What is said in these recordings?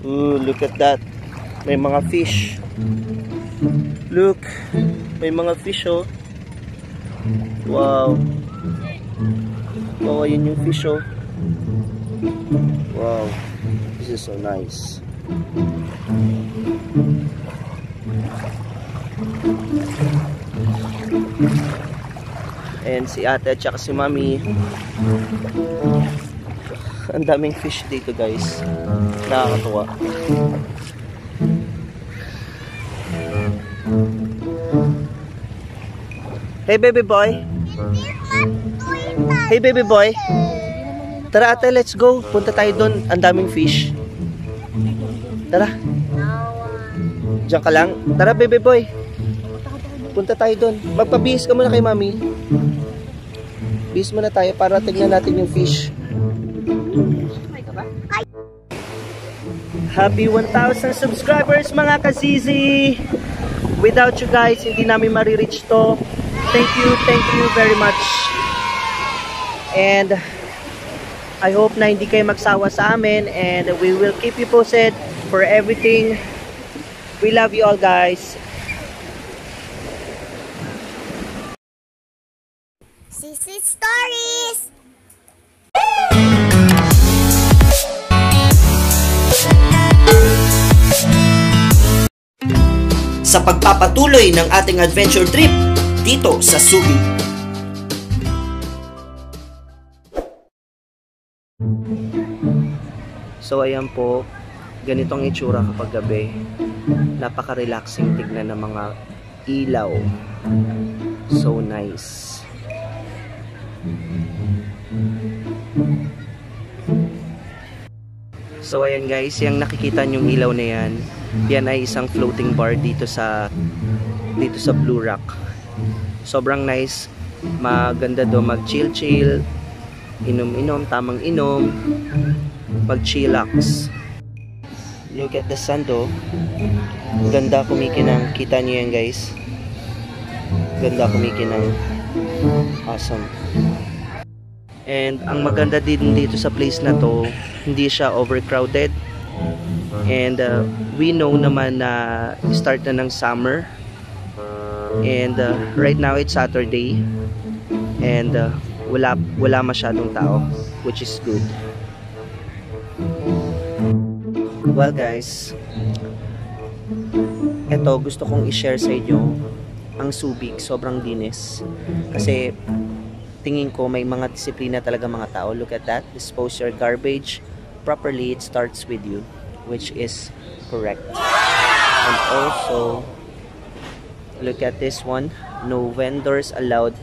Ooh, look at that. May mga fish. Look, may mga fish oh. Wow. Oh, ayun yung fish oh. Wow. This is so nice. And si ate at saka si mami. Ang daming fish dito guys. Nakakatuwa. Hey baby boy. Hey baby boy. Tara ate, let's go. Punta tayo doon. Ang daming fish. Tara. Diyan ka lang. Tara baby boy. Punta tayo doon. Magpabihis ka muna kay mami. Bihis muna tayo para tignan natin yung fish. Happy 1,000 subscribers mga kazizi! Without you guys, hindi namin marireach to. Thank you very much. And I hope na hindi kayo magsawa sa amin, and we will keep you posted for everything. We love you all guys. Sisi Stories! Sa pagpapatuloy ng ating adventure trip dito sa Subic. So ayan po, ganitong itsura kapag gabi. Napaka-relaxing tignan ng mga ilaw. So nice. So ayan guys, yung nakikita nyong ilaw na yan, yan ay isang floating bar dito sa Blue Rock. Sobrang nice, maganda do mag-chill, inom-inom, tamang inom, mag-chillax. Look at the sun do. Ganda kumikinang, kita niyo yan guys. Ganda kumikinang. Awesome. And ang maganda din dito sa place na to, hindi siya overcrowded. And we know naman na start na ng summer. And right now it's Saturday. And wala masyadong tao, which is good. Well guys, eto gusto kong i-share sa inyo ang Subic, sobrang linis. Kasi tingin ko may mga disiplina talaga mga tao. Look at that, dispose your garbage properly. It starts with you, which is correct. And also look at this one, no vendors allowed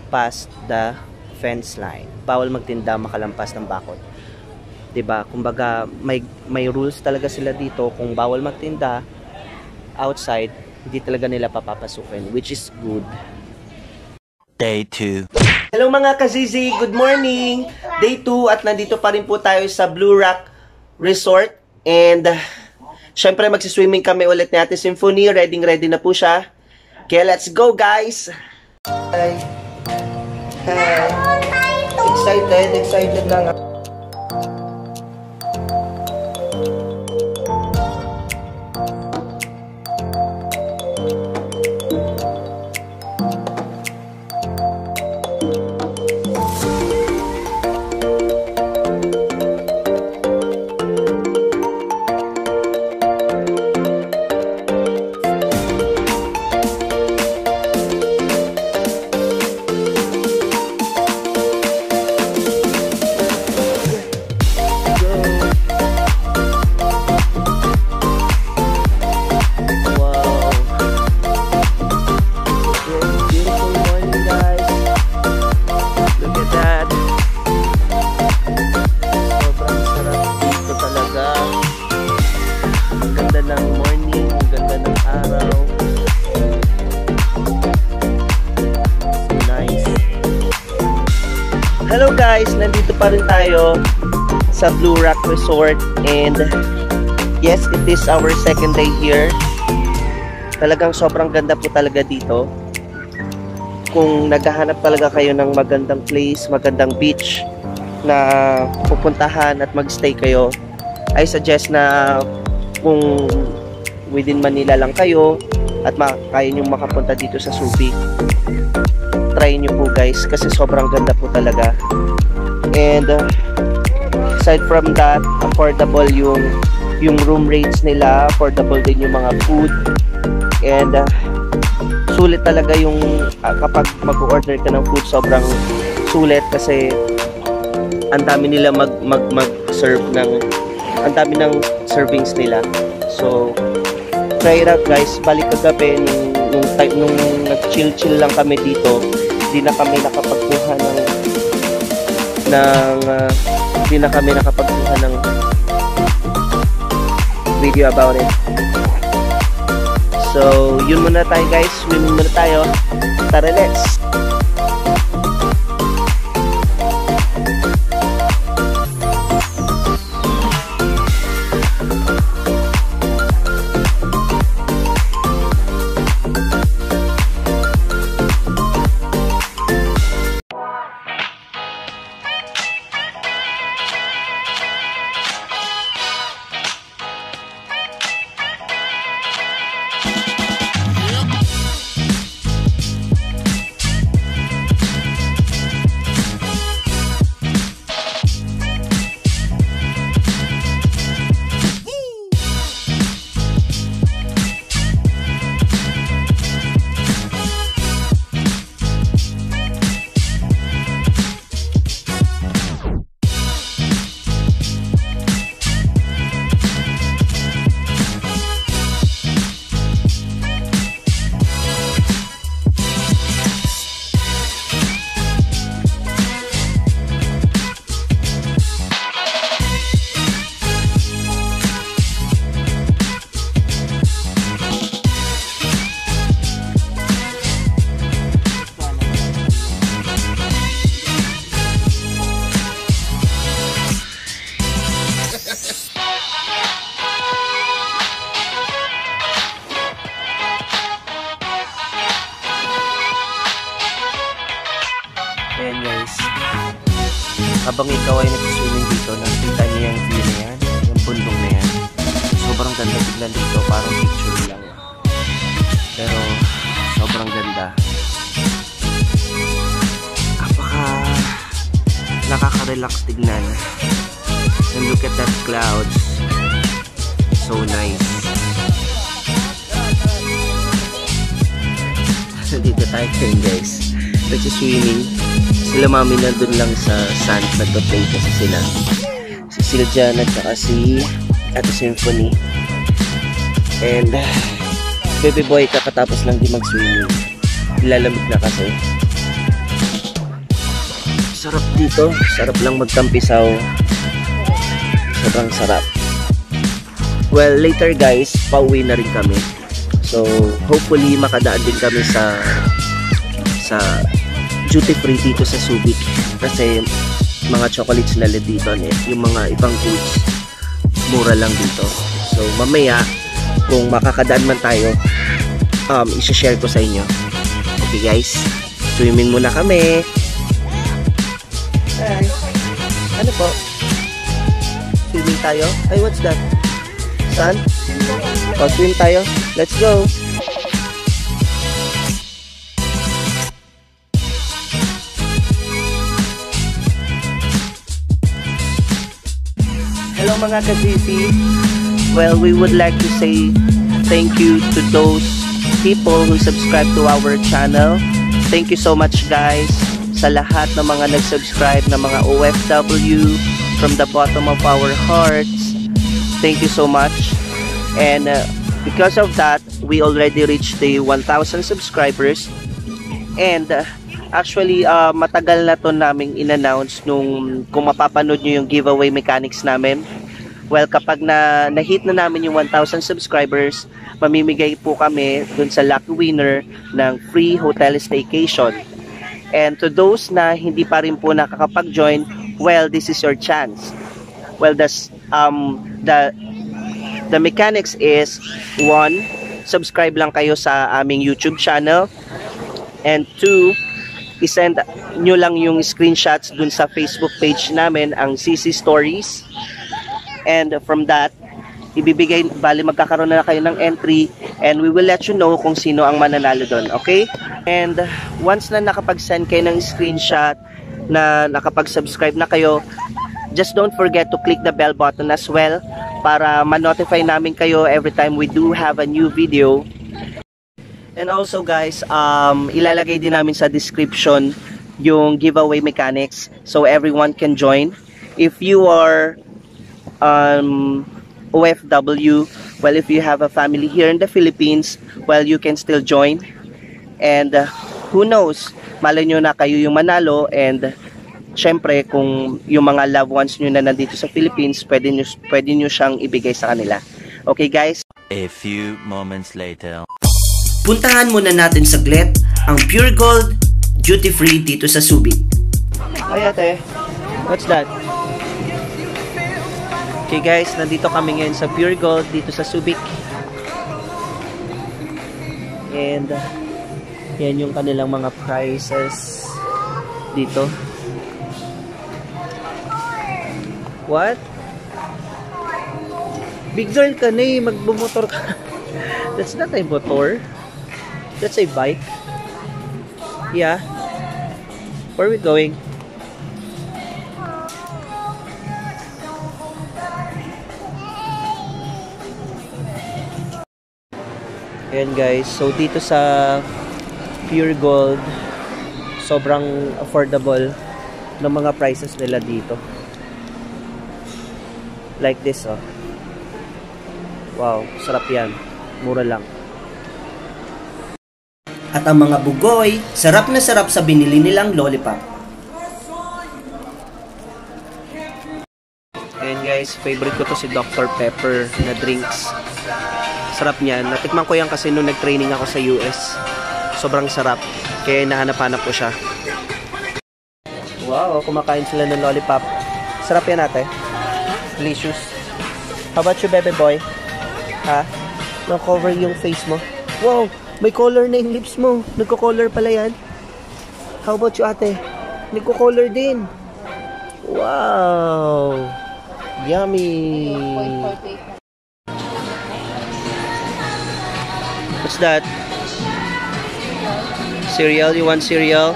past the fence line. Bawal magtinda makalampas ng bakod. 'Di ba? Kumbaga may rules talaga sila dito. Kung bawal magtinda outside, hindi talaga nila papapasukin, which is good. Day 2. Hello mga kazizi, good morning. Day 2 at nandito pa rin po tayo sa Blue Rock Resort. And syempre magsiswimming kami ulit ni Ate Symphony. Ready na po siya. Okay, let's go guys. Hi. Excited lang. Hello guys, nandito pa rin tayo sa Blue Rock Resort, and yes, it is our second day here. Talagang sobrang ganda po talaga dito. Kung naghahanap talaga kayo ng magandang place, magandang beach na pupuntahan at magstay kayo, I suggest na kung within Manila lang kayo at kaya nyo makapunta dito sa Subic, try nyo po guys, kasi sobrang ganda po talaga. And aside from that, affordable yung room rates nila, affordable din yung mga food, and sulit talaga yung kapag mag-order ka ng food, sobrang sulit kasi ang dami nila mag-serve ang dami ng servings nila. So try it out guys. Balik kagabi nung nag-chill lang kami dito, hindi na kami nakapagkuha ng video about it. So yun muna tayo guys, swimming muna tayo. Tara, let's! Ayan guys, habang ikaw ay nag-swimming dito, nakita niyo yung view na yan, yung bundok na yan. Sobrang ganda tignan dito, parang picture lang. Pero sobrang ganda. Nakaka-relax tignan. And look at that clouds. So nice. Dito tayo ngayon guys. Nagsi-swimming. Sila mami nandun lang sa sand. Nagpa-play kasi sila. Si Siljan at saka si Ate Symphony. And baby boy kakatapos lang di mag-swimming. Nilalamig na kasi. Sarap dito. Sarap lang magtampisaw. Sobrang sarap. Well, later guys, pauwi na rin kami. So, hopefully makadaan din kami sa duty free dito sa Subic. Kasi mga chocolates na dito, yung mga ibang goods, mura lang dito. So, mamaya, kung makakadaan man tayo, isi-share ko sa inyo. Okay guys, swimming muna kami. Hi. Ano po? Swimming tayo? Ay, what's that? Saan? O, swim tayo. Let's go. Hello mga ka-GC. Well, we would like to say thank you to those people who subscribe to our channel. Thank you so much guys sa lahat ng mga nag-subscribe na mga OFW from the bottom of our hearts. Thank you so much. And because of that, we already reached the 1,000 subscribers. And actually, matagal na to naming in-announce nung kung mapapanood nyo yung giveaway mechanics namin. Well, kapag na-hit na namin yung 1,000 subscribers, mamimigay po kami dun sa lucky winner ng free hotel staycation. And to those na hindi pa rin po nakakapag-join, well, this is your chance. Well, the mechanics is 1. mag-subscribe lang kayo sa aming YouTube channel. And 2, isend nyo lang yung screenshots dun sa Facebook page namin, ang CC Stories. And from that, magkakaroon na kayo ng entry and we will let you know kung sino ang mananalo doon, okay? And once na nakapag-send kayo ng screenshot, na nakapag-subscribe na kayo, just don't forget to click the bell button as well para ma-notify namin kayo every time we do have a new video. And also guys, ilalagay din namin sa description yung giveaway mechanics so everyone can join. If you are OFW, well, if you have a family here in the Philippines, well, you can still join. And who knows, malay nyo na kayo yung manalo. And syempre, kung yung mga loved ones nyo na nandito sa Philippines, pwede nyo siyang ibigay sa kanila. Okay guys? A few moments later. Puntahan muna natin saglit ang Pure Gold Duty Free dito sa Subic. Ay ate, what's that? Okay guys, nandito kami ngayon sa Pure Gold dito sa Subic. And yan yung kanilang mga prices dito. What? Big girl ka na eh, magbumotor ka. That's not a motor. That's a bike. Yeah. Where are we going? Ayan guys, so dito sa Pure Gold, sobrang affordable ng mga prices nila dito. Like this, oh. Wow, sarap yan. Mura lang. At ang mga bugoy, sarap na sarap sa binili nilang lollipop. Ayan guys, favorite ko to si Dr. Pepper na drinks. Sarap niyan. Natikman ko yan kasi nung nag-training ako sa US. Sobrang sarap. Kaya nahanap-hanap ko siya. Wow, kumakain sila ng lollipop. Sarap yan ate. Delicious. How about you, baby boy? Ha? Na-cover yung face mo. Wow, may color na yung lips mo. Nagko-color pala yan. How about you, ate? Nagko-color din. Wow. Yummy. What's that? Cereal? You want cereal?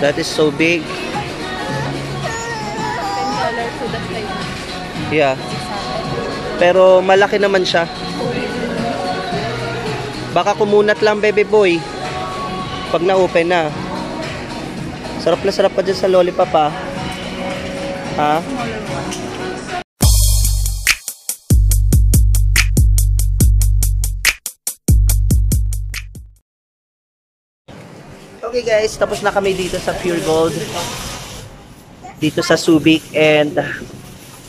That is so big. Yeah. Pero malaki naman siya. Baka kumunat lang, baby boy. Pag na-open na. Sarap na sarap pa dyan sa lollipop, ha? Ha? Okay guys, tapos na kami dito sa Pure Gold. Dito sa Subic. And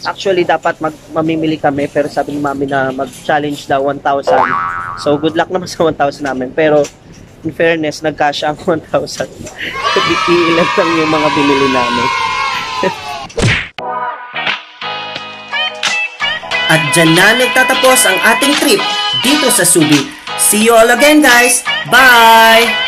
actually dapat mamimili kami, pero sabi ni mami na mag-challenge daw 1,000. So good luck naman sa 1,000 namin. Pero in fairness, nag-cash ang 1,000. Ilan lang yung mga binili namin. At dyan na nagtatapos ang ating trip dito sa Subic. See you all again guys! Bye!